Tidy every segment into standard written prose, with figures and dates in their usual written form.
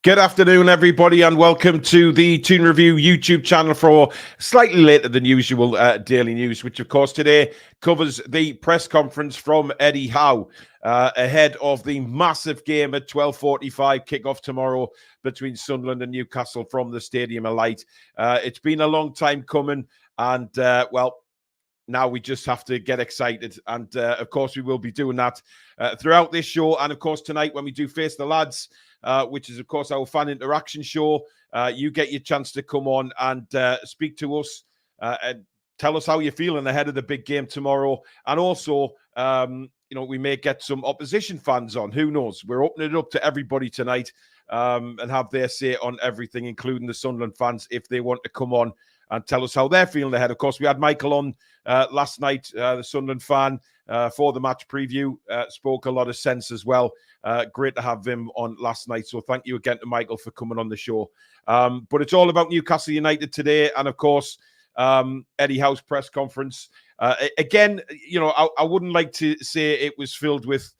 Good afternoon, everybody, and welcome to the Toon Review YouTube channel for slightly later than usual daily news, which, of course, today covers the press conference from Eddie Howe ahead of the massive game at 12:45 kickoff tomorrow between Sunderland and Newcastle from the Stadium of Light. It's been a long time coming, and, well, now we just have to get excited. And, of course, we will be doing that throughout this show. And, of course, tonight when we do Face the Lads, which is, of course, our fan interaction show. You get your chance to come on and speak to us and tell us how you're feeling ahead of the big game tomorrow. And also, we may get some opposition fans on. Who knows? We're opening it up to everybody tonight and have their say on everything, including the Sunderland fans, if they want to come on and tell us how they're feeling ahead. Of course, we had Michael on last night, the Sunderland fan, for the match preview. Spoke a lot of sense as well. Great to have him on last night. So thank you again to Michael for coming on the show. But it's all about Newcastle United today. And, of course, Eddie Howe's press conference. Again, I wouldn't like to say it was filled with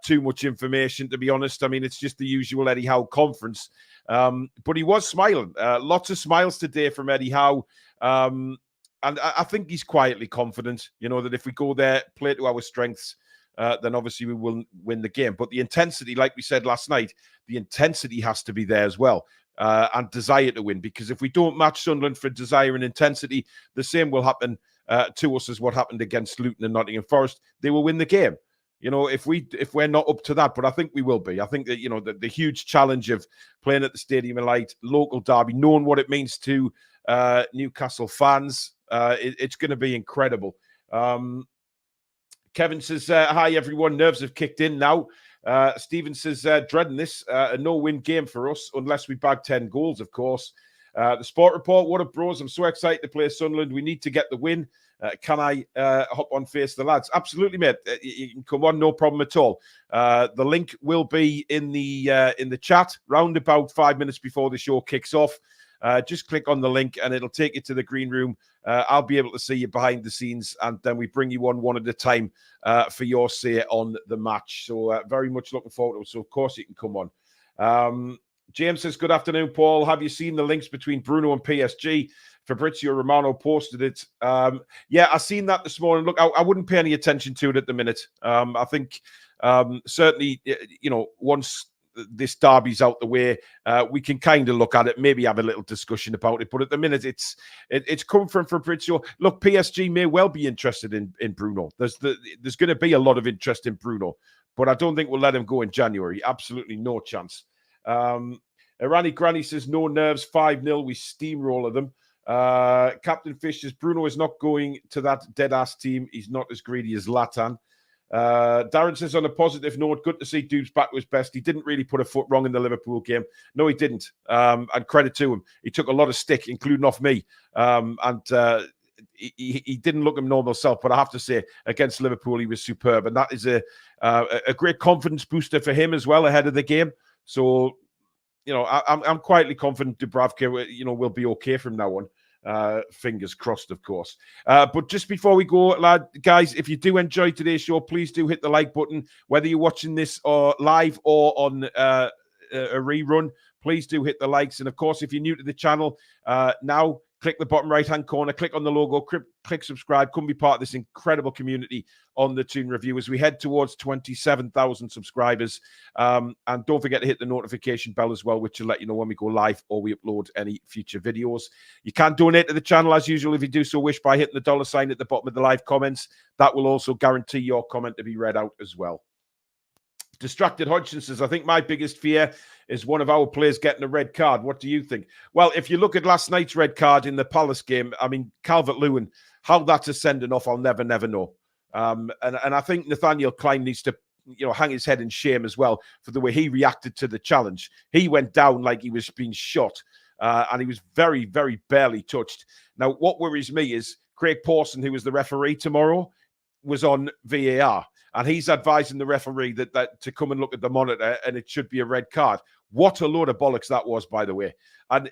too much information, to be honest. I mean, it's just the usual Eddie Howe conference. But he was smiling. Lots of smiles today from Eddie Howe. And I think he's quietly confident, that if we go there, play to our strengths, then obviously we will win the game. But the intensity, like we said last night, the intensity has to be there as well, and desire to win. Because if we don't match Sunderland for desire and intensity, the same will happen to us as what happened against Luton and Nottingham Forest. They will win the game. If we're not up to that, but I think we will be. I think that the huge challenge of playing at the Stadium of Light, local derby, knowing what it means to Newcastle fans, it's going to be incredible. Kevin says, hi, everyone. Nerves have kicked in now. Stephen says, dreading this. A no-win game for us, unless we bag 10 goals, of course. The Sport Report, what up, bros? I'm so excited to play Sunderland. We need to get the win. Can I hop on Face the Lads? Absolutely, mate. You can come on, no problem at all. The link will be in the chat round about 5 minutes before the show kicks off. Just click on the link and it'll take you to the green room. I'll be able to see you behind the scenes, and then we bring you on one at a time for your say on the match. So very much looking forward to it. So, of course, you can come on. James says, good afternoon, Paul. Have you seen the links between Bruno and PSG? Fabrizio Romano posted it. Yeah, I seen that this morning. Look, I wouldn't pay any attention to it at the minute. I think certainly, once this derby's out the way, we can kind of look at it, maybe have a little discussion about it. But at the minute, it's come from Fabrizio. Look, PSG may well be interested in Bruno. There's going to be a lot of interest in Bruno, but I don't think we'll let him go in January. Absolutely no chance. Irani Granny says, no nerves, 5-0. We steamroller them. Captain Fish says, Bruno is not going to that dead-ass team. He's not as greedy as Latan. Darren says, on a positive note, good to see Dubes back to his best. He didn't really put a foot wrong in the Liverpool game. No, he didn't. And credit to him. He took a lot of stick, including off me. He didn't look him normal self, but I have to say, against Liverpool, he was superb. And that is a great confidence booster for him as well ahead of the game. So, I'm quietly confident Dubravka, will be okay from now on. Fingers crossed, of course. But just before we go, guys, if you do enjoy today's show, please do hit the like button. Whether you're watching this live or on a rerun, please do hit the likes. And, of course, if you're new to the channel, now click the bottom right-hand corner, click on the logo, click subscribe, come be part of this incredible community on the Toon Review as we head towards 27,000 subscribers. And don't forget to hit the notification bell as well, which will let you know when we go live or we upload any future videos. You can donate to the channel as usual if you do so wish by hitting the $ at the bottom of the live comments. That will also guarantee your comment to be read out as well. Distracted Hodgson says, I think my biggest fear is one of our players getting a red card. What do you think? Well, if you look at last night's red card in the Palace game, I mean, Calvert-Lewin, how that's a sending off, I'll never know. And I think Nathaniel Klein needs to, hang his head in shame as well for the way he reacted to the challenge. He went down like he was being shot, and he was very, very barely touched. Now, what worries me is Craig Pawson, who was the referee tomorrow, was on VAR. And he's advising the referee that to come and look at the monitor and it should be a red card. What a load of bollocks that was, by the way. And,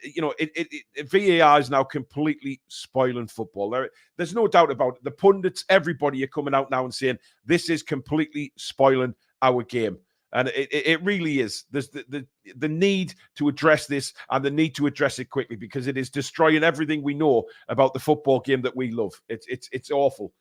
VAR is now completely spoiling football. There's no doubt about it. The pundits, everybody are coming out now and saying this is completely spoiling our game. And it really is. There's the need to address this, and the need to address it quickly, because it is destroying everything we know about the football game that we love. It's awful.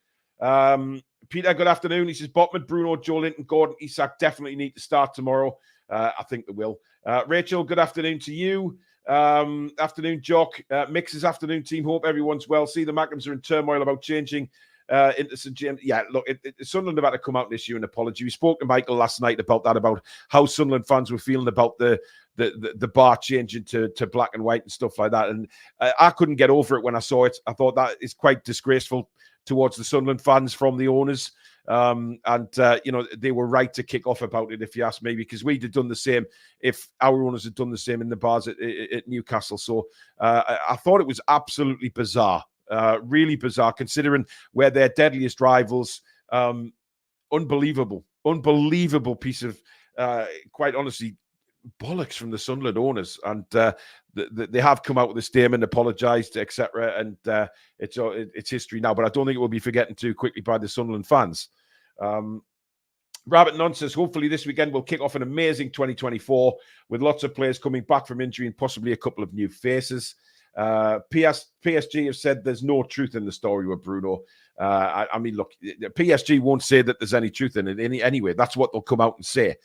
Peter, good afternoon. He says, Botman, Bruno, Joe Linton, Gordon, Isak definitely need to start tomorrow. I think they will. Rachel, good afternoon to you. Afternoon, Jock. Mixes afternoon, team. Hope everyone's well. See, the Mackems are in turmoil about changing into St James. Yeah, look, Sunderland have had to come out this year and apology. We spoke to Michael last night about that, about how Sunderland fans were feeling about the bar changing to black and white and stuff like that. And I couldn't get over it when I saw it. I thought that is quite disgraceful towards the Sunderland fans from the owners. They were right to kick off about it, if you ask me, because we'd have done the same if our owners had done the same in the bars at Newcastle. So I thought it was absolutely bizarre. Really bizarre, considering we're their deadliest rivals. Unbelievable piece of, quite honestly, bollocks from the Sunderland owners. And they have come out with a statement, apologised, etc. And it's history now. But I don't think it will be forgotten too quickly by the Sunderland fans. Rabbit Non says, hopefully this weekend will kick off an amazing 2024 with lots of players coming back from injury and possibly a couple of new faces. PSG have said there's no truth in the story with Bruno. I mean, look, PSG won't say that there's any truth in it anyway. That's what they'll come out and say,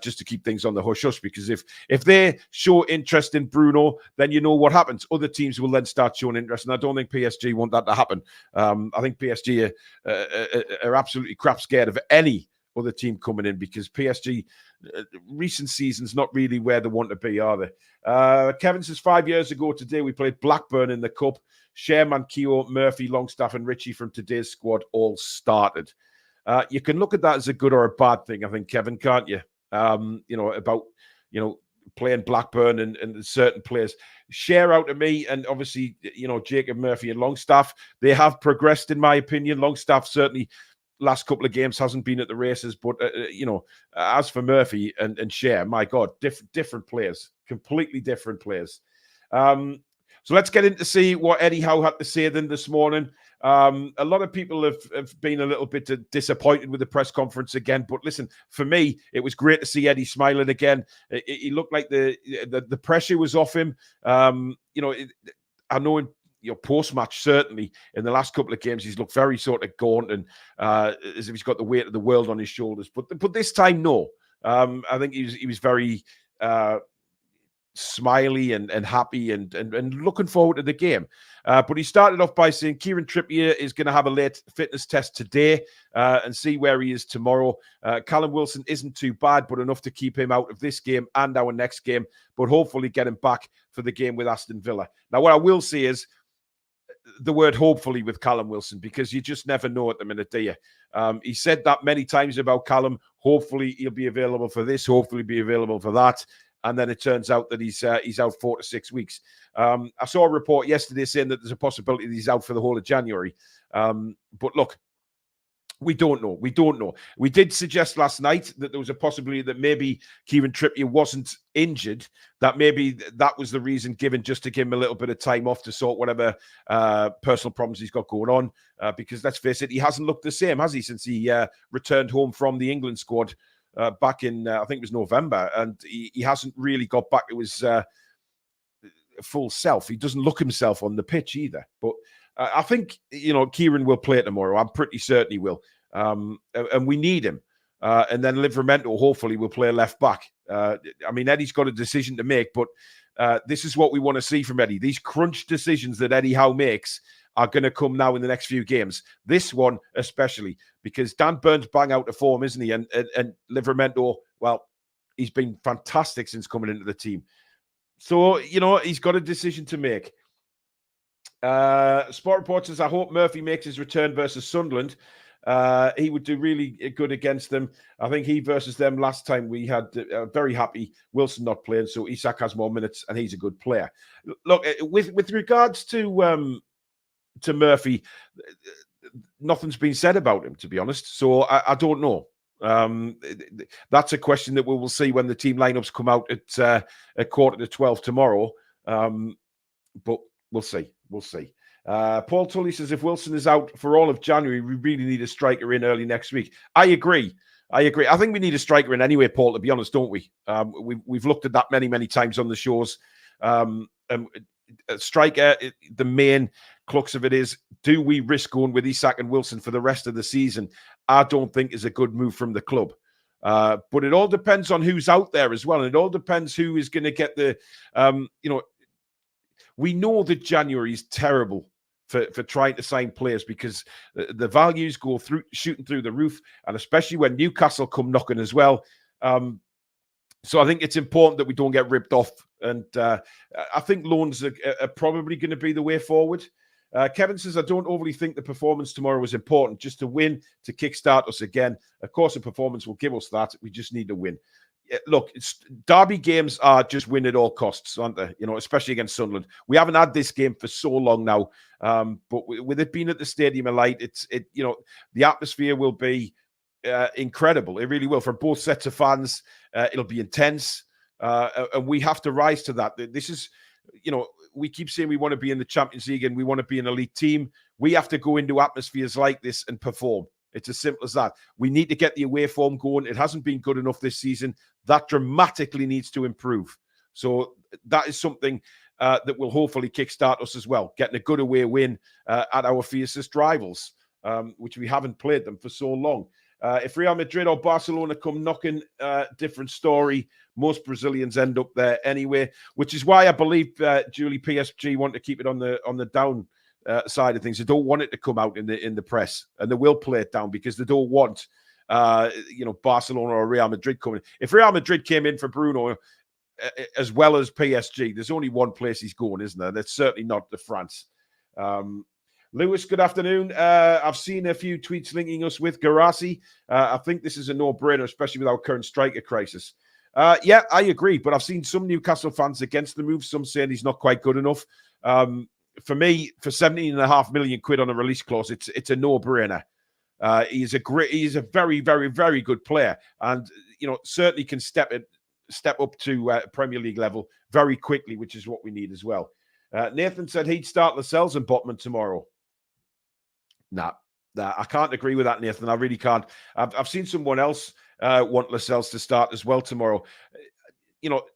just to keep things on the hush-hush. Because if they show interest in Bruno, then you know what happens. Other teams will then start showing interest, and I don't think PSG want that to happen. I think PSG are absolutely crap scared of any other team coming in, because PSG, recent seasons, not really where they want to be, are they? Kevin says, 5 years ago today, we played Blackburn in the Cup. Sherman, Keogh, Murphy, Longstaff, and Ritchie from today's squad all started. You can look at that as a good or a bad thing, I think, Kevin, can't you? About playing Blackburn and certain players. Share out to me, and obviously, Jacob Murphy and Longstaff, they have progressed, in my opinion. Longstaff certainly last couple of games hasn't been at the races, but as for Murphy and Share, my God, different players, completely different players. So let's get in to see what Eddie Howe had to say then this morning. A lot of people have been a little bit disappointed with the press conference again, but listen, for me, it was great to see Eddie smiling again. He looked like the pressure was off him. I know in post-match, certainly in the last couple of games, he's looked very sort of gaunt and as if he's got the weight of the world on his shoulders. But this time, no. I think he was very smiley and happy and looking forward to the game. But he started off by saying Kieran Trippier is going to have a late fitness test today and see where he is tomorrow. Callum Wilson isn't too bad, but enough to keep him out of this game and our next game, but hopefully get him back for the game with Aston Villa. Now, what I will say is the word hopefully with Callum Wilson, because you just never know at the minute, do you? He said that many times about Callum. Hopefully he'll be available for this, hopefully be available for that. And then it turns out that he's out 4 to 6 weeks. I saw a report yesterday saying that there's a possibility that he's out for the whole of January. But look, we don't know. We don't know. We did suggest last night that there was a possibility that maybe Kieran Trippier wasn't injured, that maybe that was the reason given, just to give him a little bit of time off to sort whatever personal problems he's got going on. Because let's face it, he hasn't looked the same, has he, since he returned home from the England squad back in, I think it was November, and he hasn't really got back to his full self. He doesn't look himself on the pitch either. But I think, Kieran will play tomorrow. I'm pretty certain he will. And we need him. And then Livramento, hopefully, will play left back. I mean, Eddie's got a decision to make, but this is what we want to see from Eddie. These crunch decisions that Eddie Howe makes are going to come now in the next few games. This one especially, because Dan Burns bang out of form, isn't he? And Livramento, well, he's been fantastic since coming into the team. So, he's got a decision to make. Sport Report says, I hope Murphy makes his return versus Sunderland. He would do really good against them. I think he versus them last time we had very happy Wilson not playing, so Isak has more minutes and he's a good player. Look, with regards to Murphy, nothing's been said about him, to be honest. So I don't know. That's a question that we will see when the team lineups come out at 11:45 tomorrow. But we'll see. We'll see. Paul Tully says, if Wilson is out for all of January, we really need a striker in early next week. I agree. I agree. I think we need a striker in anyway, Paul, to be honest, don't we? We've looked at that many times on the shows. And a striker, the main crux of it is, do we risk going with Isak and Wilson for the rest of the season? I don't think is a good move from the club. But it all depends on who's out there as well. And it all depends who is going to get the, we know that January is terrible for trying to sign players because the values go through, shooting through the roof, and especially when Newcastle come knocking as well. So I think it's important that we don't get ripped off. And I think loans are probably going to be the way forward. Kevin says, I don't overly think the performance tomorrow is important. Just to win, to kickstart us again. Of course, the performance will give us that. We just need to win. Look, derby games are just win at all costs, aren't they? You know, especially against Sunderland. We haven't had this game for so long now. But with it being at the Stadium of Light, the atmosphere will be incredible. It really will. For both sets of fans, it'll be intense. And we have to rise to that. This is, we keep saying we want to be in the Champions League and we want to be an elite team. We have to go into atmospheres like this and perform. It's as simple as that. We need to get the away form going. It hasn't been good enough this season. That dramatically needs to improve. So that is something that will hopefully kickstart us as well. Getting a good away win at our fiercest rivals, which we haven't played them for so long. If Real Madrid or Barcelona come knocking, different story. Most Brazilians end up there anyway, which is why I believe Julie PSG want to keep it on the down side of things. They don't want it to come out in the press, and they will play it down because they don't want Barcelona or Real Madrid coming. If Real Madrid came in for Bruno as well as PSG, there's only one place he's going, isn't there? That's certainly not the France. Lewis, good afternoon. I've seen a few tweets linking us with Garassi. I think this is a no-brainer, especially with our current striker crisis. Yeah, I agree, but I've seen some Newcastle fans against the move, some saying he's not quite good enough. For me, for 17.5 million quid on a release clause, it's a no-brainer. He's a very, very, very good player, and certainly can step up to Premier League level very quickly, which is what we need as well. Nathan said he'd start Lascelles and Botman tomorrow. Nah, I can't agree with that, Nathan. I really can't. I've seen someone else want Lascelles to start as well tomorrow.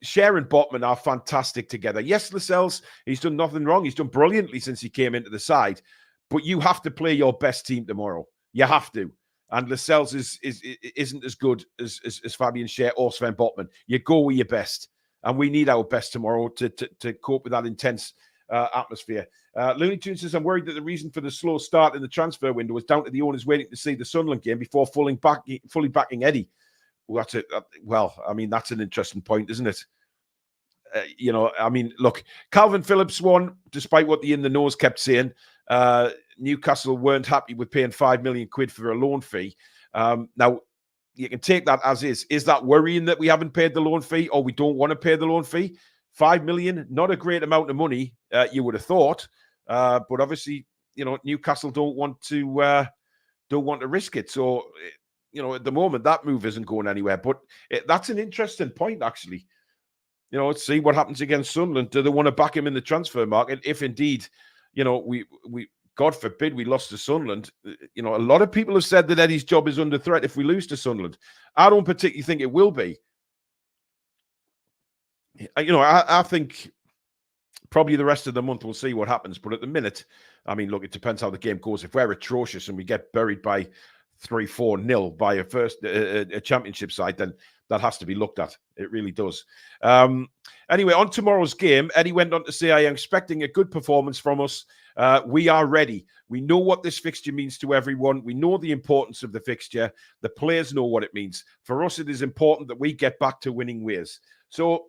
Cher and Botman are fantastic together. Yes, Lascelles, he's done nothing wrong. He's done brilliantly since he came into the side. But you have to play your best team tomorrow. You have to. And Lascelles isn't as good as Fabian Cher or Sven Botman. You go with your best. And we need our best tomorrow to cope with that intense atmosphere. Looney Tunes says, I'm worried that the reason for the slow start in the transfer window was down to the owners waiting to see the Sunderland game before fully backing Eddie. Well, that's an interesting point, isn't it? Look, Calvin Phillips won, despite what the in the nose kept saying. Newcastle weren't happy with paying 5 million quid for a loan fee. Now, you can take that as is. Is that worrying that we haven't paid the loan fee, or we don't want to pay the loan fee? 5 million, not a great amount of money, you would have thought. But obviously, Newcastle don't want to risk it. So, at the moment, that move isn't going anywhere. But that's an interesting point, actually. Let's see what happens against Sunderland. Do they want to back him in the transfer market? If indeed, we God forbid we lost to Sunderland. A lot of people have said that Eddie's job is under threat if we lose to Sunderland. I don't particularly think it will be. I think probably the rest of the month we'll see what happens. But at the minute, look, it depends how the game goes. If we're atrocious and we get buried by 3-4-0 by a championship side, then that has to be looked at. It really does. Anyway, on tomorrow's game, Eddie went on to say, I am expecting a good performance from us. We are ready. We know what this fixture means to everyone. We know the importance of the fixture. The players know what it means. For us, it is important that we get back to winning ways. So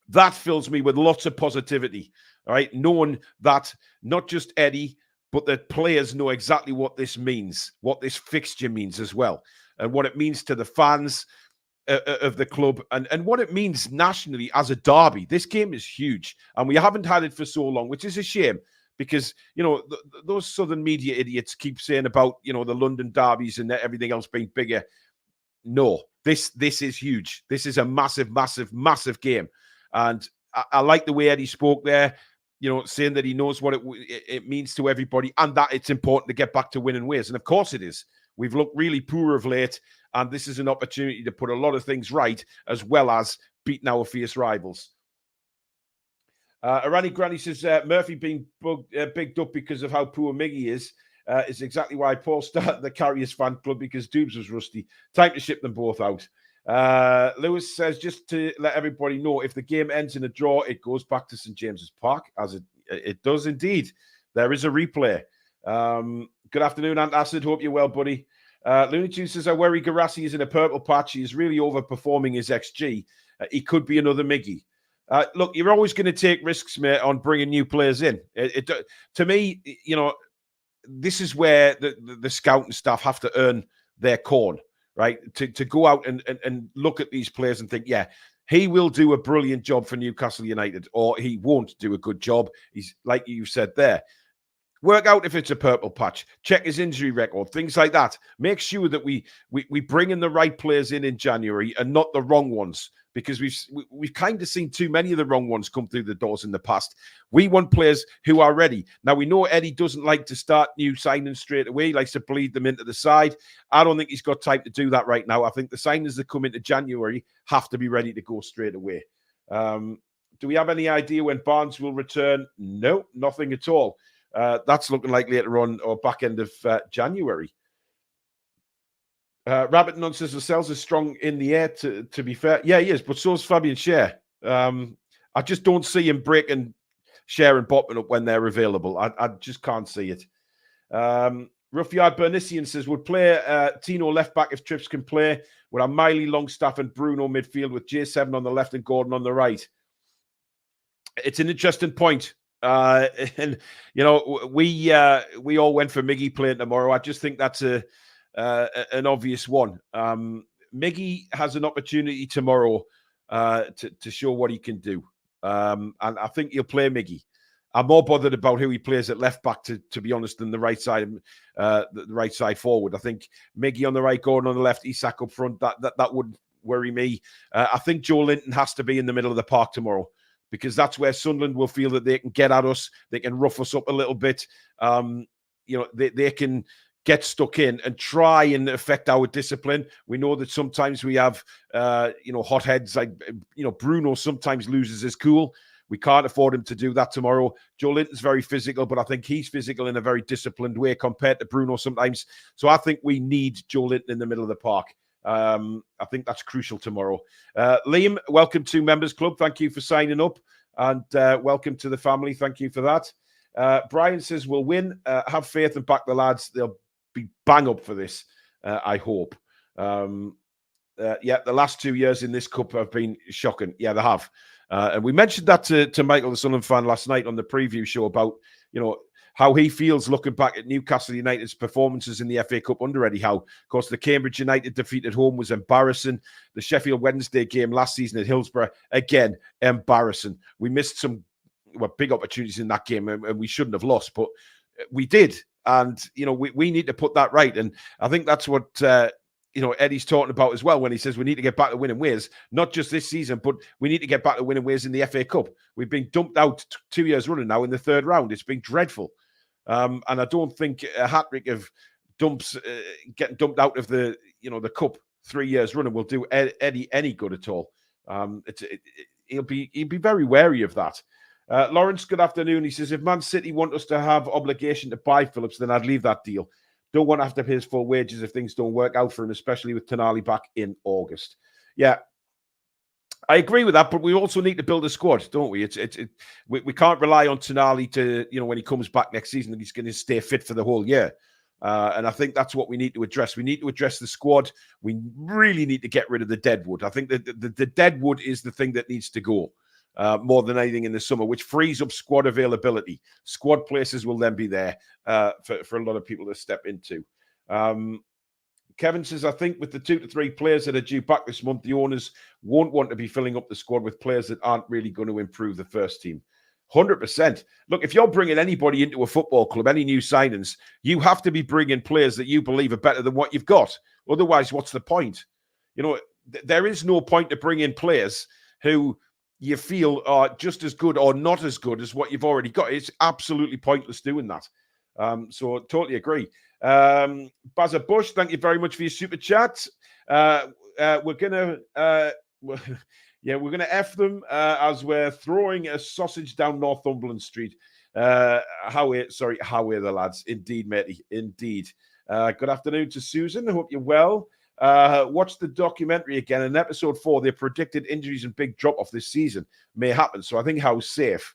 that fills me with lots of positivity, all right? Knowing that not just Eddie, but the players know exactly what this means, what this fixture means as well, and what it means to the fans of the club, and what it means nationally as a derby. This game is huge, and we haven't had it for so long, which is a shame, because, those southern media idiots keep saying about, the London derbies and everything else being bigger. No, this is huge. This is a massive, massive, massive game. And I like the way Eddie spoke there, saying that he knows what it means to everybody, and that it's important to get back to winning ways. And of course it is. We've looked really poor of late, and this is an opportunity to put a lot of things right, as well as beating our fierce rivals. Arani Granny says, Murphy being bigged up because of how poor Miggy is exactly why Paul started the Carriers fan club, because Dubes was rusty. Time to ship them both out. Lewis says, just to let everybody know, if the game ends in a draw, it goes back to St. James's Park, as it does indeed. There is a replay. Good afternoon, Antacid. Hope you're well, buddy. Looney Tunes says, I worry Garassi is in a purple patch. He is really overperforming his XG. He could be another Miggy. Look, you're always going to take risks, mate, on bringing new players in. To me, you know, this is where the scouting staff have to earn their corn, right? To go out and look at these players and think, yeah, he will do a brilliant job for Newcastle United, or he won't do a good job. He's, like you said there, work out if it's a purple patch, check his injury record, things like that. Make sure that we bring in the right players in January and not the wrong ones, because we've kind of seen too many of the wrong ones come through the doors in the past. We want players who are ready. Now, we know Eddie doesn't like to start new signings straight away. He likes to bleed them into the side. I don't think he's got time to do that right now. I think the signings that come into January have to be ready to go straight away. Do we have any idea when Barnes will return? No, nothing at all. That's looking like later on or back end of January. Rabbit Nun says Lascelles is strong in the air, to be fair. Yeah, he is, but so is Fabian Schär. I just don't see him breaking Schär and Botman up when they're available. I just can't see it. Ruffiard Bernician says, would play Tino left back if Trips can play. Would have Miley, Longstaff and Bruno midfield with J7 on the left and Gordon on the right. It's an interesting point. And, you know, we all went for Miggy playing tomorrow. I just think that's an obvious one. Miggy has an opportunity tomorrow to show what he can do. And I think he'll play Miggy. I'm more bothered about who he plays at left back, to be honest, than the right side, the right side forward. I think Miggy on the right, Gordon on the left, Isak up front. That wouldn't worry me. I think Joe Linton has to be in the middle of the park tomorrow, because that's where Sunderland will feel that they can get at us. They can rough us up a little bit. You know, they can get stuck in and try and affect our discipline. We know that sometimes we have, you know, hotheads. Like, you know, Bruno sometimes loses his cool. We can't afford him to do that tomorrow. Joe Linton's very physical, but I think he's physical in a very disciplined way compared to Bruno sometimes. So I think we need Joe Linton in the middle of the park. I think that's crucial tomorrow. Liam, welcome to Members Club. Thank you for signing up, and welcome to the family. Thank you for that. Brian says, we'll win. Have faith and back the lads. They'll be bang up for this, I hope. Yeah, the last 2 years in this cup have been shocking. Yeah, they have. And we mentioned that to Michael, the Sunderland fan, last night on the preview show about, you know, how he feels looking back at Newcastle United's performances in the FA Cup under Eddie Howe. Of course, the Cambridge United defeat at home was embarrassing. The Sheffield Wednesday game last season at Hillsborough, again, embarrassing. We missed some big opportunities in that game, and we shouldn't have lost, but we did. And, you know, we need to put that right. And I think that's what, you know, Eddie's talking about as well when he says we need to get back to winning ways, not just this season, but we need to get back to winning ways in the FA Cup. We've been dumped out 2 years running now in the third round. It's been dreadful. And I don't think a hat-trick of getting dumped out of the, you know, the cup 3 years running will do Eddie any good at all. He'll be very wary of that. Lawrence, good afternoon. He says, if Man City want us to have obligation to buy Phillips, then I'd leave that deal. Don't want to have to pay his full wages if things don't work out for him, especially with Tonali back in August. Yeah, I agree with that, but we also need to build a squad, don't we? We can't rely on Tonali to, you know, when he comes back next season, that he's going to stay fit for the whole year. And I think that's what we need to address. We need to address the squad. We really need to get rid of the deadwood. I think that the deadwood is the thing that needs to go. More than anything in the summer, which frees up squad availability. Squad places will then be there for a lot of people to step into. Kevin says, I think with the 2 to 3 players that are due back this month, the owners won't want to be filling up the squad with players that aren't really going to improve the first team. 100%. Look, if you're bringing anybody into a football club, any new signings, you have to be bringing players that you believe are better than what you've got. Otherwise, what's the point? You know, there is no point to bring in players who you feel are just as good or not as good as what you've already got. It's absolutely pointless doing that. So totally agree. Bazza Bush, thank you very much for your super chat. We're gonna we're gonna F them as we're throwing a sausage down Northumberland Street. How are the lads? Indeed, matey. Indeed. Good afternoon to Susan. I hope you're well. Watch the documentary again. In episode 4, they predicted injuries and big drop off this season may happen. So I think Howe's safe.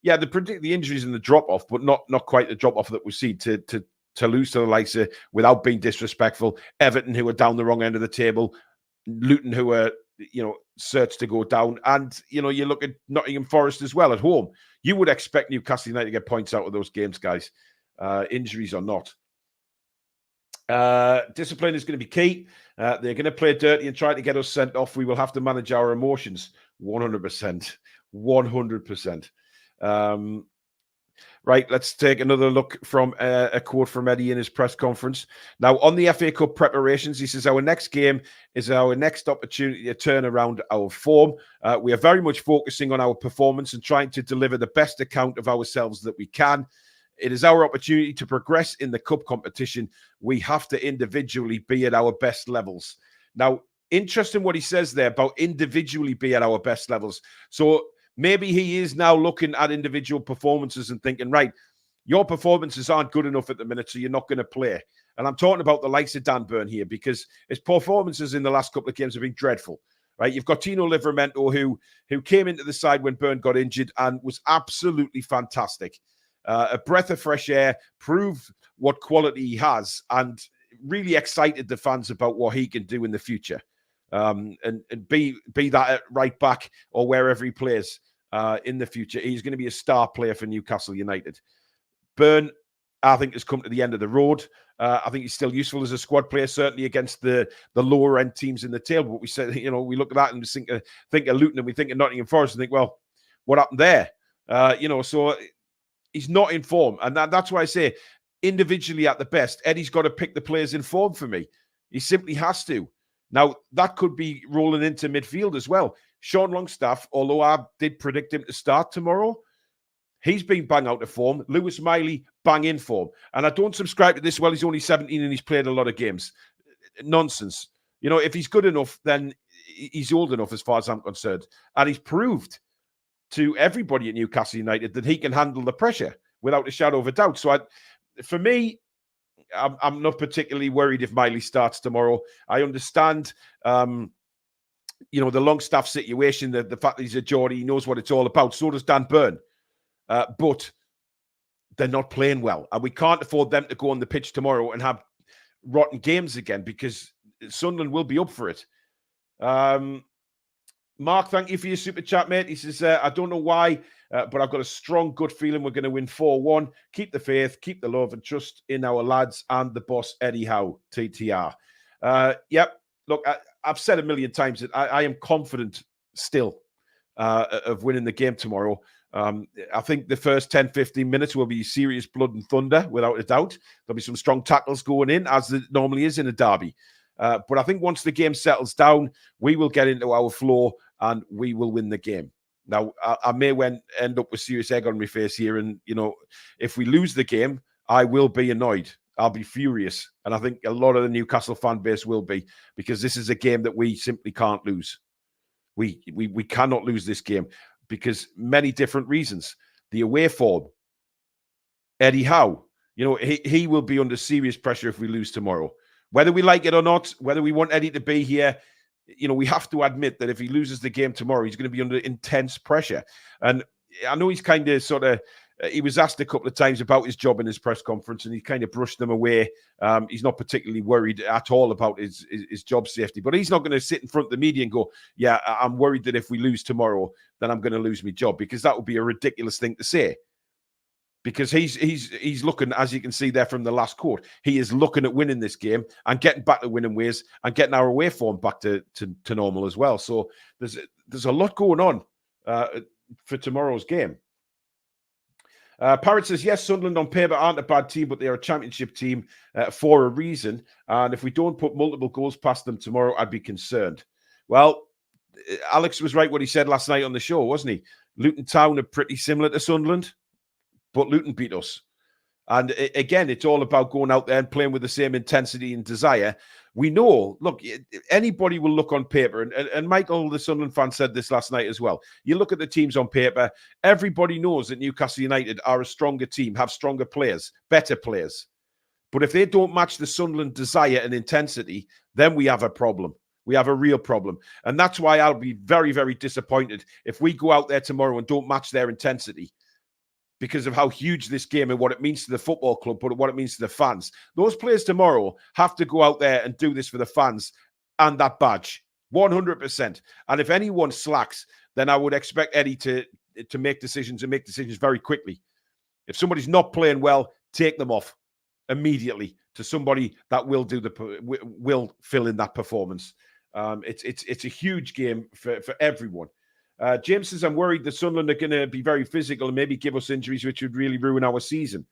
Yeah, they predict the injuries and the drop off, but not quite the drop off that we see to lose to the likes of, without being disrespectful, Everton, who are down the wrong end of the table, Luton, who are searched to go down, and you look at Nottingham Forest as well at home. You would expect Newcastle United to get points out of those games, guys, injuries or not. Discipline is going to be key. They're going to play dirty and try to get us sent off. We will have to manage our emotions. 100%. 100%. Right, let's take another look from a quote from Eddie in his press conference. Now, on the FA Cup preparations, he says, our next game is our next opportunity to turn around our form. We are very much focusing on our performance and trying to deliver the best account of ourselves that we can. It is our opportunity to progress in the cup competition. We have to individually be at our best levels. Now, interesting what he says there about individually be at our best levels. So maybe he is now looking at individual performances and thinking, right, your performances aren't good enough at the minute, so you're not going to play. And I'm talking about the likes of Dan Burn here, because his performances in the last couple of games have been dreadful. Right, you've got Tino Livramento, who came into the side when Burn got injured and was absolutely fantastic. A breath of fresh air, proved what quality he has, and really excited the fans about what he can do in the future. And be that at right back or wherever he plays in the future. He's going to be a star player for Newcastle United. Burn, I think, has come to the end of the road. I think he's still useful as a squad player, certainly against the lower end teams in the table. But we said, we look at that and we think of Luton and we think of Nottingham Forest and think, well, what happened there? So he's not in form. And that's why I say individually at the best, Eddie's got to pick the players in form for me. He simply has to. Now, that could be rolling into midfield as well. Sean Longstaff, although I did predict him to start tomorrow, he's been bang out of form. Lewis Miley, bang in form. And I don't subscribe to this, well, he's only 17 and he's played a lot of games. Nonsense. If he's good enough, then he's old enough as far as I'm concerned. And he's proved to everybody at Newcastle United that he can handle the pressure without a shadow of a doubt. So for me, I'm not particularly worried if Miley starts tomorrow. I understand, the Longstaff situation, the fact that he's a Geordie, he knows what it's all about. So does Dan Burn. But they're not playing well. And we can't afford them to go on the pitch tomorrow and have rotten games again, because Sunderland will be up for it. Mark, thank you for your super chat, mate. He says, I don't know why, but I've got a strong gut feeling we're going to win 4-1. Keep the faith, keep the love, and trust in our lads and the boss, Eddie Howe, TTR. Yep. Look, I've said a million times that I am confident still of winning the game tomorrow. I think the first 10, 15 minutes will be serious blood and thunder, without a doubt. There'll be some strong tackles going in, as it normally is in a derby. But I think once the game settles down, we will get into our flow and we will win the game. Now, I may end up with serious egg on my face here. And, if we lose the game, I will be annoyed. I'll be furious. And I think a lot of the Newcastle fan base will be, because this is a game that we simply can't lose. We cannot lose this game because many different reasons. The away form, Eddie Howe, he will be under serious pressure if we lose tomorrow. Whether we like it or not, whether we want Eddie to be here, we have to admit that if he loses the game tomorrow, he's going to be under intense pressure. And I know he's kind of he was asked a couple of times about his job in his press conference, and he kind of brushed them away. He's not particularly worried at all about his job safety, but he's not going to sit in front of the media and go, yeah, I'm worried that if we lose tomorrow, then I'm going to lose my job, because that would be a ridiculous thing to say. Because he's looking, as you can see there from the last quote, he is looking at winning this game and getting back to winning ways and getting our away form back to normal as well. So there's a lot going on for tomorrow's game. Parrot says, yes, Sunderland on paper aren't a bad team, but they are a championship team for a reason. And if we don't put multiple goals past them tomorrow, I'd be concerned. Well, Alex was right what he said last night on the show, wasn't he? Luton Town are pretty similar to Sunderland, but Luton beat us. And again, it's all about going out there and playing with the same intensity and desire. We know, look, anybody will look on paper, and Michael, the Sunderland fan, said this last night as well. You look at the teams on paper, everybody knows that Newcastle United are a stronger team, have stronger players, better players. But if they don't match the Sunderland desire and intensity, then we have a problem. We have a real problem. And that's why I'll be very, very disappointed if we go out there tomorrow and don't match their intensity, because of how huge this game and what it means to the football club, but what it means to the fans. Those players tomorrow have to go out there and do this for the fans and that badge, 100%. And if anyone slacks, then I would expect Eddie to make decisions and make decisions very quickly. If somebody's not playing well, take them off immediately to somebody that will fill in that performance. It's a huge game for everyone. James says, I'm worried that Sunderland are going to be very physical and maybe give us injuries which would really ruin our season.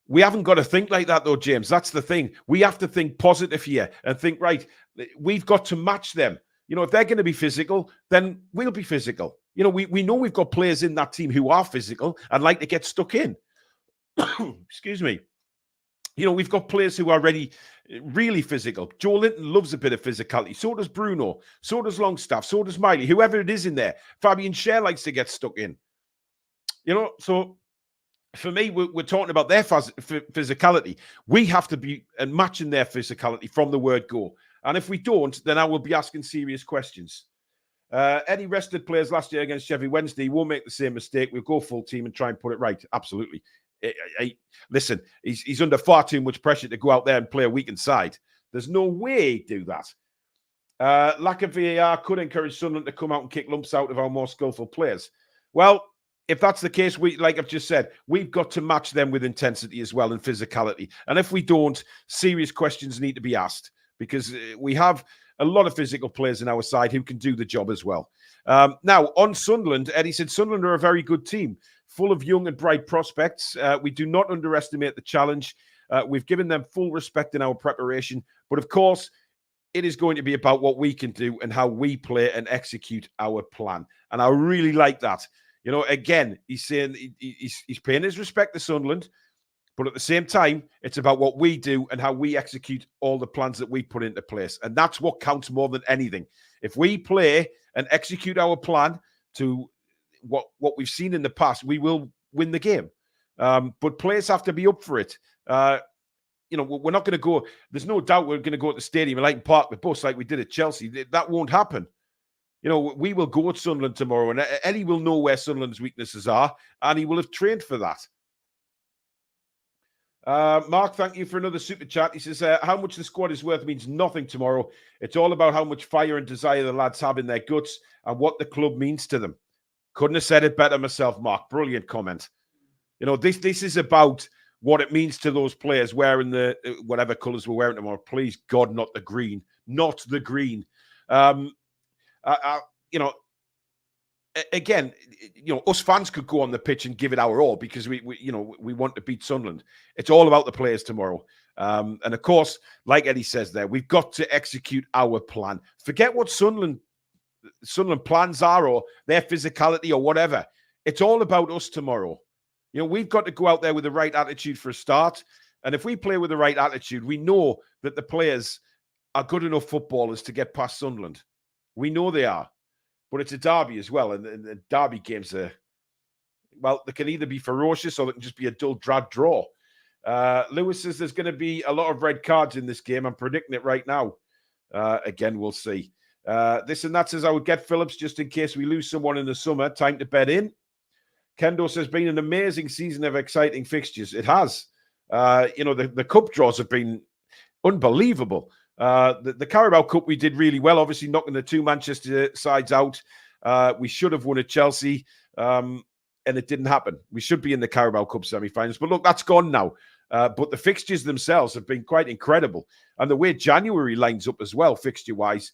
We haven't got to think like that, though, James. That's the thing. We have to think positive here and think, right, we've got to match them. You know, if they're going to be physical, then we'll be physical. You know, we know we've got players in that team who are physical and like to get stuck in. Excuse me. You know, we've got players who are really physical. Joe Linton loves a bit of physicality. So does Bruno. So does Longstaff. So does Miley. Whoever it is in there. Fabian Schär likes to get stuck in. You know, so for me, we're talking about their physicality. We have to be matching their physicality from the word go. And if we don't, then I will be asking serious questions. Eddie rested players last year against Sheffield Wednesday. He won't make the same mistake. We'll go full team and try and put it right. Absolutely. Listen, he's under far too much pressure to go out there and play a weakened side. There's no way he'd do that. Lack of VAR could encourage Sunderland to come out and kick lumps out of our more skillful players. Well, if that's the case, like I've just said, we've got to match them with intensity as well and physicality. And if we don't, serious questions need to be asked, because we have a lot of physical players in our side who can do the job as well. Now, on Sunderland, Eddie said Sunderland are a very good team, full of young and bright prospects. We do not underestimate the challenge. We've given them full respect in our preparation. But of course, it is going to be about what we can do and how we play and execute our plan. And I really like that. You know, again, he's saying he's paying his respect to Sunderland, but at the same time, it's about what we do and how we execute all the plans that we put into place. And that's what counts more than anything. If we play and execute our plan to what we've seen in the past, we will win the game. But players have to be up for it. You know, we're not going to go, there's no doubt we're going to go to the stadium and like park the bus like we did at Chelsea. That won't happen. You know, we will go at Sunderland tomorrow, and Eddie will know where Sunderland's weaknesses are, and he will have trained for that. Mark, thank you for another super chat. He says, how much the squad is worth means nothing tomorrow. It's all about how much fire and desire the lads have in their guts and what the club means to them. Couldn't have said it better myself, Mark. Brilliant comment. You know, this is about what it means to those players wearing the whatever colours we're wearing tomorrow. Please, God, not the green. Not the green. You know, again, you know, us fans could go on the pitch and give it our all because we want to beat Sunderland. It's all about the players tomorrow. And of course, like Eddie says there, we've got to execute our plan. Forget what Sunderland plans are or their physicality or whatever. It's all about us tomorrow. You know, we've got to go out there with the right attitude for a start. And if we play with the right attitude, we know that the players are good enough footballers to get past Sunderland. We know they are. But it's a derby as well. And the derby games are, well, they can either be ferocious or they can just be a dull, drab draw. Lewis says there's going to be a lot of red cards in this game. I'm predicting it right now. Again, we'll see. This and that says I would get Phillips just in case we lose someone in the summer. Time to bet in. Kendo says been an amazing season of exciting fixtures. It has. You know, the cup draws have been unbelievable. The Carabao Cup, we did really well, obviously knocking the two Manchester sides out. We should have won at Chelsea, and it didn't happen. We should be in the Carabao Cup semi-finals. But look, that's gone now. But the fixtures themselves have been quite incredible. And the way January lines up as well, fixture-wise,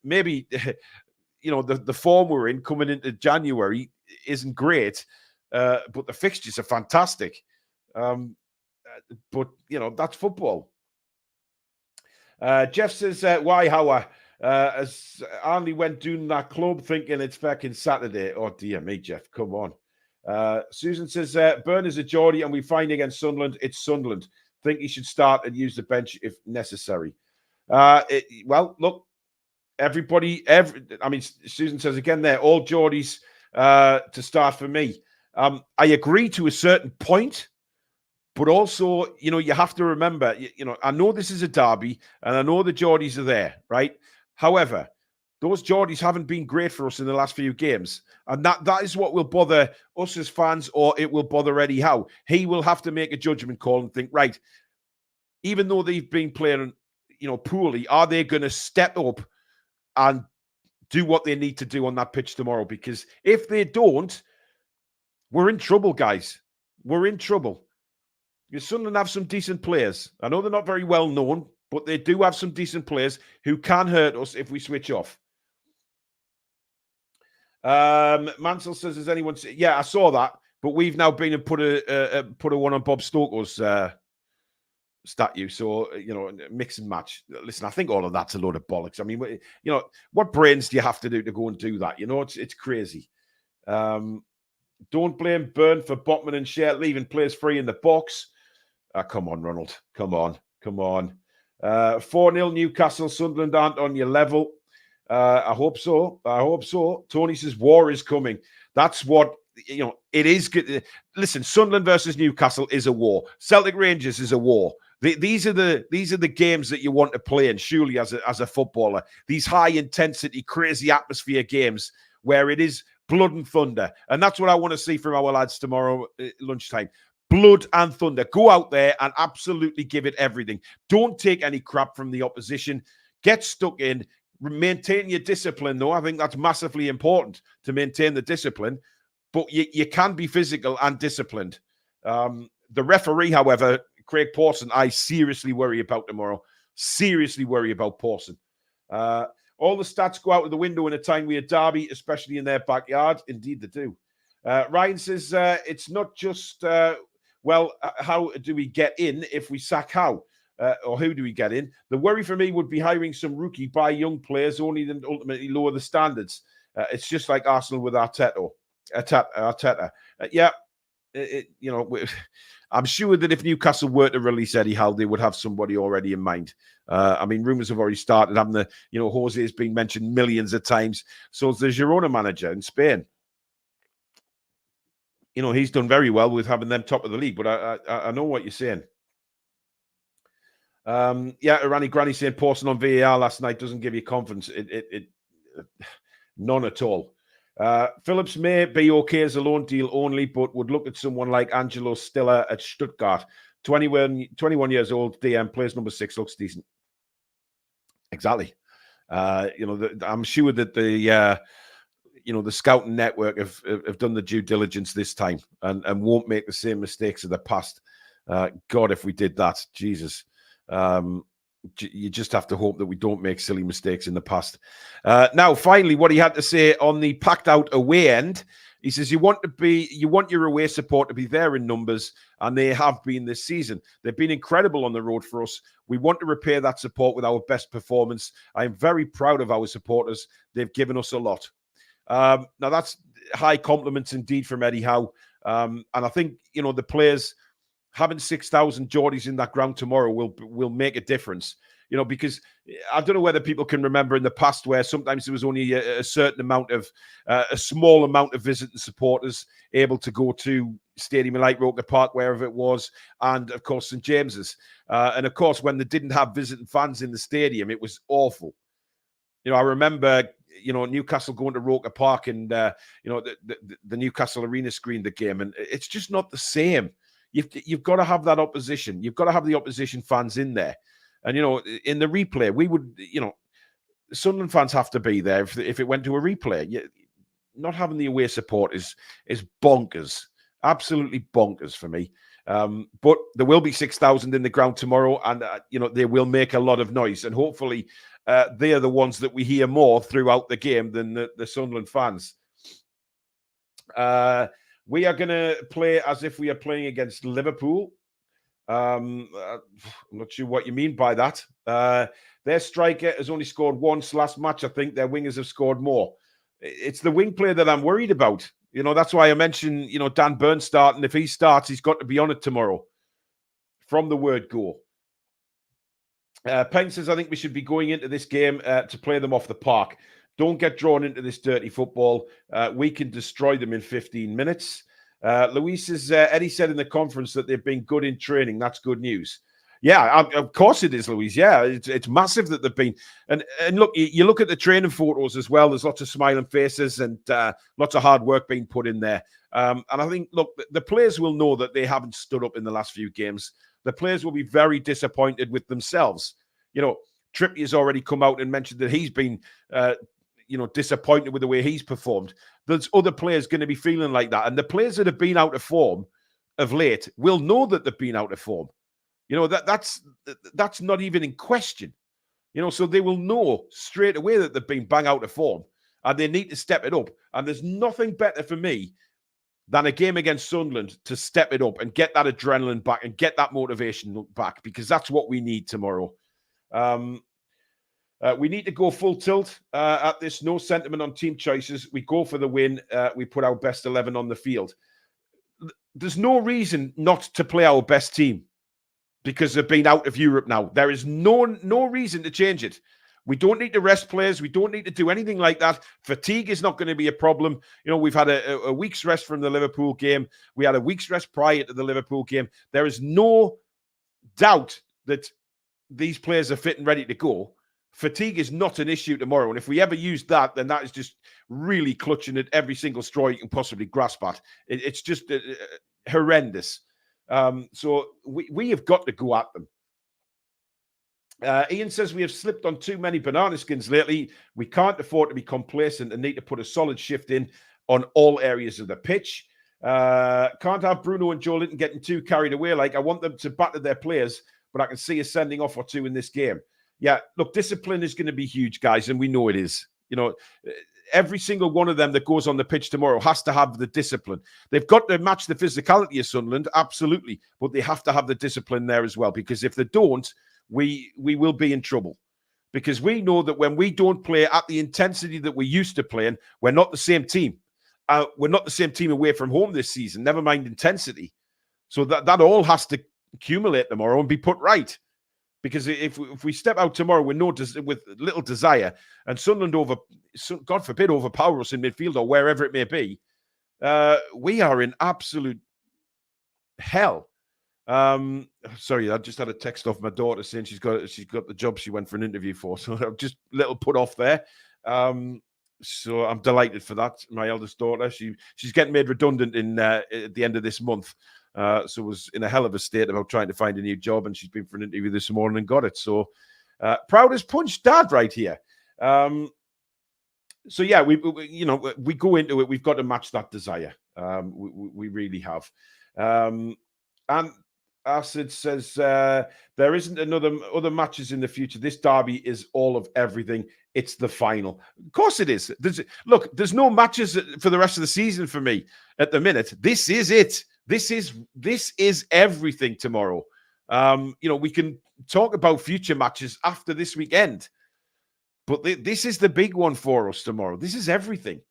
maybe, you know, the form we're in coming into January isn't great, but the fixtures are fantastic. But, you know, that's football. Jeff says, why, Howe? As Arnie went doing that club thinking it's fucking Saturday. Oh, dear me, Jeff, come on. Susan says, Burn is a Geordie and we find against Sunderland, it's Sunderland. Think he should start and use the bench if necessary. Well, look, Susan says again there, all Geordies to start for me. I agree to a certain point, but also, you have to remember, I know this is a derby and I know the Geordies are there, right? However, those Geordies haven't been great for us in the last few games. And that is what will bother us as fans, or it will bother Eddie Howe. He will have to make a judgment call and think, right, even though they've been playing, poorly, are they going to step up and do what they need to do on that pitch tomorrow? Because if they don't, we're in trouble, guys. We're in trouble. Because Sunderland have some decent players. I know they're not very well known, but they do have some decent players who can hurt us if we switch off. Mansell says, "Has anyone seen?" Yeah, I saw that, but we've now been and put a one on Bob Stoker's statue. So mix and match. Listen, I think all of that's a load of bollocks. I mean, what brains do you have to do to go and do that? It's crazy. Don't blame Byrne for Botman and Shea leaving players free in the box. Come on, Ronald. Come on. 4-0 Newcastle. Sunderland aren't on your level. I hope so. Tony says war is coming. That's what, it is good. Listen, Sunderland versus Newcastle is a war. Celtic Rangers is a war. These are the games that you want to play in, surely, as a footballer. These high intensity, crazy atmosphere games where it is blood and thunder. And that's what I want to see from our lads tomorrow lunchtime. Blood and thunder. Go out there and absolutely give it everything. Don't take any crap from the opposition. Get stuck in. Maintain your discipline, though. I think that's massively important, to maintain the discipline. But you can be physical and disciplined. The referee, however, Craig Pawson, I seriously worry about tomorrow. Seriously worry about Pawson. All the stats go out of the window in a time we had derby, especially in their backyard. Indeed, they do. Ryan says, it's not just, how do we get in if we sack Howe? Or who do we get in? The worry for me would be hiring some rookie by young players, only then ultimately lower the standards. It's just like Arsenal with Arteta. I'm sure that if Newcastle were to release Eddie Howe, they would have somebody already in mind. Rumours have already started. Jose has been mentioned millions of times. So the Girona manager in Spain. He's done very well with having them top of the league, but I know what you're saying. Irani Granny saying Pawson on VAR last night doesn't give you confidence. None at all. Phillips may be okay as a loan deal only, but would look at someone like Angelo Stiller at Stuttgart. 21 years old, DM, plays number 6, looks decent. Exactly. I'm sure that the scouting network have done the due diligence this time and won't make the same mistakes of the past. God, if we did that, Jesus. You just have to hope that we don't make silly mistakes in the past. Now, finally, what he had to say on the packed out away end, he says, you want your away support to be there in numbers, and they have been this season. They've been incredible on the road for us. We want to repay that support with our best performance. I am very proud of our supporters. They've given us a lot. Now, that's high compliments indeed from Eddie Howe. And I think, the players having 6,000 Geordies in that ground tomorrow will make a difference. Because I don't know whether people can remember in the past where sometimes there was only a certain amount of, a small amount of visiting supporters able to go to stadium like Roker Park, wherever it was, and of course St James's. And of course, when they didn't have visiting fans in the stadium, it was awful. I remember, Newcastle going to Roker Park and, the Newcastle Arena screened the game, and it's just not the same. You've got to have that opposition. You've got to have the opposition fans in there. And, in the replay, we would, Sunderland fans have to be there if it went to a replay. Not having the away support is bonkers. Absolutely bonkers for me. But there will be 6,000 in the ground tomorrow, and, they will make a lot of noise. And hopefully they are the ones that we hear more throughout the game than the Sunderland fans. We are going to play as if we are playing against Liverpool. I'm not sure what you mean by that. Their striker has only scored once last match. I think their wingers have scored more. It's the wing play that I'm worried about. You know, that's why I mentioned, Dan Burn starting. If he starts, he's got to be on it tomorrow from the word go. Payne says, I think we should be going into this game to play them off the park. Don't get drawn into this dirty football. We can destroy them in 15 minutes. Luis says, Eddie said in the conference that they've been good in training. That's good news. Yeah, of course it is, Luis. Yeah, it's massive that they've been. And look, you look at the training photos as well. There's lots of smiling faces and lots of hard work being put in there. And I think, look, the players will know that they haven't stood up in the last few games. The players will be very disappointed with themselves. Trippier's already come out and mentioned that he's been, disappointed with the way he's performed. There's other players going to be feeling like that. And the players that have been out of form of late will know that they've been out of form. That's not even in question. So they will know straight away that they've been bang out of form and they need to step it up. And there's nothing better for me than a game against Sunderland to step it up and get that adrenaline back and get that motivation back, because that's what we need tomorrow. We need to go full tilt at this. No sentiment on team choices. We go for the win. We put our best 11 on the field. There's no reason not to play our best team because they've been out of Europe now. There is no reason to change it. We don't need to rest players. We don't need to do anything like that. Fatigue is not going to be a problem. We've had a week's rest from the Liverpool game. We had a week's rest prior to the Liverpool game. There is no doubt that these players are fit and ready to go. Fatigue is not an issue tomorrow. And if we ever use that, then that is just really clutching at every single straw you can possibly grasp at. It's just horrendous. So we have got to go at them. Ian says we have slipped on too many banana skins lately. We can't afford to be complacent and need to put a solid shift in on all areas of the pitch. Can't have Bruno and Joe Linton getting too carried away. I want them to batter their players, but I can see us sending off or two in this game. Yeah, look, discipline is going to be huge, guys, and we know it is. Every single one of them that goes on the pitch tomorrow has to have the discipline. They've got to match the physicality of Sunderland, absolutely, but they have to have the discipline there as well, because if they don't, we will be in trouble. Because we know that when we don't play at the intensity that we used to playing, we're not the same team. We're not the same team away from home this season, never mind intensity. So that all has to accumulate tomorrow and be put right. Because if we step out tomorrow with little desire and Sunderland God forbid, overpower us in midfield or wherever it may be, we are in absolute hell. Sorry, I just had a text off my daughter saying she's got the job she went for an interview for. So I'm just a little put off there. So I'm delighted for that. My eldest daughter, she's getting made redundant at the end of this month. So was in a hell of a state about trying to find a new job, and she's been for an interview this morning and got it. So proud as punch dad right here. So yeah, we go into it. We've got to match that desire. We really have. And Acid says there isn't other matches in the future. This derby is all of everything. It's the final. Of course it is. There's no matches for the rest of the season for me at the minute. This is it. This is everything tomorrow. We can talk about future matches after this weekend, but this is the big one for us tomorrow. This is everything.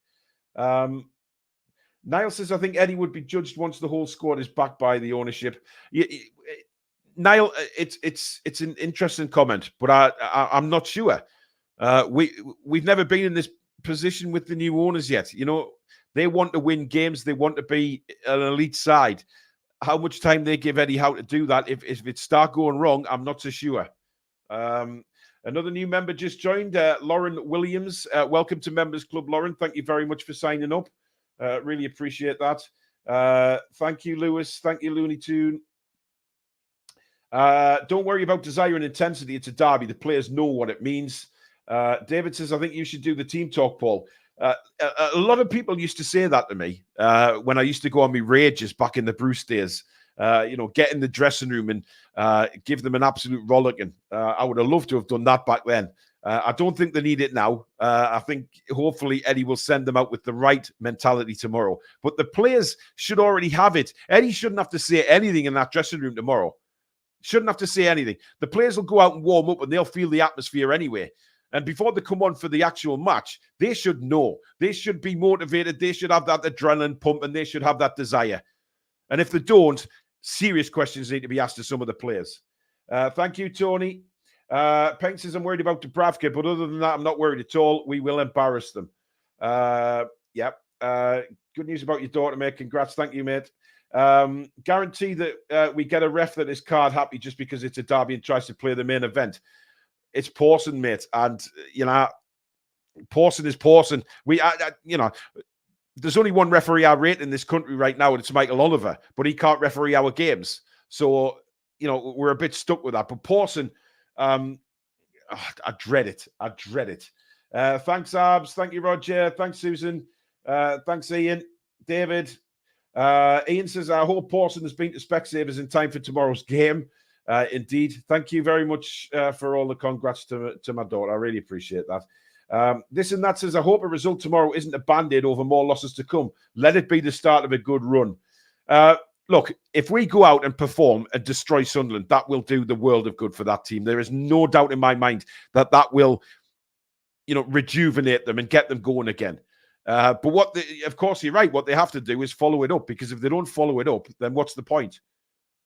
Niall says, I think Eddie would be judged once the whole squad is backed by the ownership. Niall, it's an interesting comment, but I'm not sure. We've never been in this position with the new owners yet. They want to win games. They want to be an elite side. How much time they give Eddie Howe to do that, if it start going wrong, I'm not so sure. Another new member just joined, Lauren Williams. Welcome to Members Club, Lauren. Thank you very much for signing up. Really appreciate that. Thank you, Lewis. Thank you, Looney Toon. Don't worry about desire and intensity. It's a derby. The players know what it means. David says, I think you should do the team talk, Paul. A lot of people used to say that to me when I used to go on my rages back in the Bruce days. Get in the dressing room and give them an absolute rollicking. I would have loved to have done that back then. I don't think they need it now. I think hopefully Eddie will send them out with the right mentality tomorrow. But the players should already have it. Eddie shouldn't have to say anything in that dressing room tomorrow. Shouldn't have to say anything. The players will go out and warm up and they'll feel the atmosphere anyway. And before they come on for the actual match, they should know. They should be motivated. They should have that adrenaline pump, and they should have that desire. And if they don't, serious questions need to be asked to some of the players. Thank you, Tony. Peng says, I'm worried about Dubravka, but other than that, I'm not worried at all. We will embarrass them. Yep. Good news about your daughter, mate. Congrats. Thank you, mate. Guarantee that we get a ref that is card happy just because it's a derby and tries to play the main event. It's Pawson, mate. And, you know, Pawson is Pawson. There's only one referee I rate in this country right now, and it's Michael Oliver, but he can't referee our games. So, you know, we're a bit stuck with that. But Pawson, I dread it. I dread it. Thanks, Abs. Thank you, Roger. Thanks, Susan. Thanks, Ian. David. Ian says, I hope Pawson has been to Specsavers in time for tomorrow's game. Indeed. Thank you very much for all the congrats to my daughter. I really appreciate that. This and that says, I hope a result tomorrow isn't a band-aid over more losses to come. Let it be the start of a good run. Look, if we go out and perform and destroy Sunderland, that will do the world of good for that team. There is no doubt in my mind that that will, you know, rejuvenate them and get them going again. But of course, you're right. What they have to do is follow it up, because if they don't follow it up, then what's the point?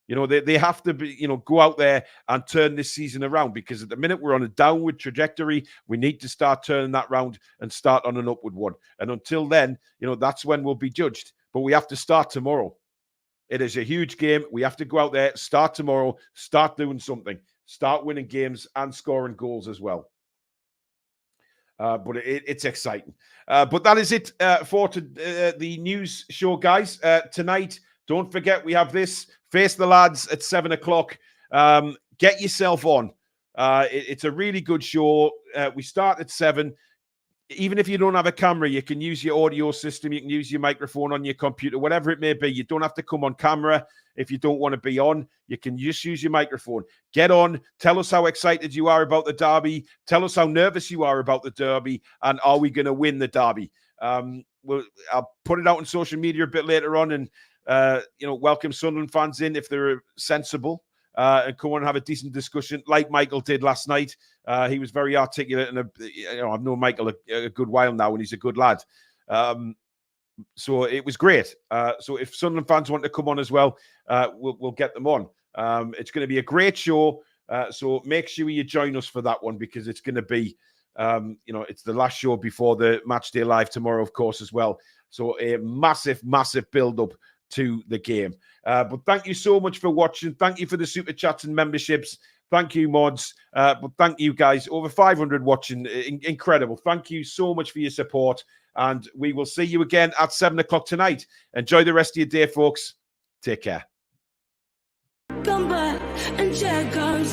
You know, they have to be, you know, go out there and turn this season around, because at the minute we're on a downward trajectory. We need to start turning that round and start on an upward one. And until then, you know, that's when we'll be judged. But we have to start tomorrow. It is a huge game. We have to go out there, start tomorrow, start doing something, start winning games and scoring goals as well. But it's exciting. But that is it for the news show, guys. Tonight, don't forget, we have this Face the Lads at 7 o'clock. Get yourself on. It's a really good show. We start at 7. Even if you don't have a camera, you can use your audio system. You can use your microphone on your computer, whatever it may be. You don't have to come on camera if you don't want to be on. You can just use your microphone. Get on. Tell us how excited you are about the derby. Tell us how nervous you are about the derby. And are we going to win the derby? I'll put it out on social media a bit later on, and you know, welcome Sunderland fans in if they're sensible, and come on and have a decent discussion like Michael did last night. He was very articulate, and you know, I've known Michael a good while now, and he's a good lad. So it was great. So if Sunderland fans want to come on as well, we'll get them on. It's going to be a great show. So make sure you join us for that one, because it's going to be, you know, it's the last show before the match day live tomorrow, of course, as well. So a massive, massive build-up to the game. But thank you so much for watching. Thank you for the super chats and memberships. Thank you, mods. But thank you, guys. Over 500 watching. Incredible. Thank you so much for your support. And we will see you again at 7 o'clock tonight. Enjoy the rest of your day, folks. Take care. Come back and check out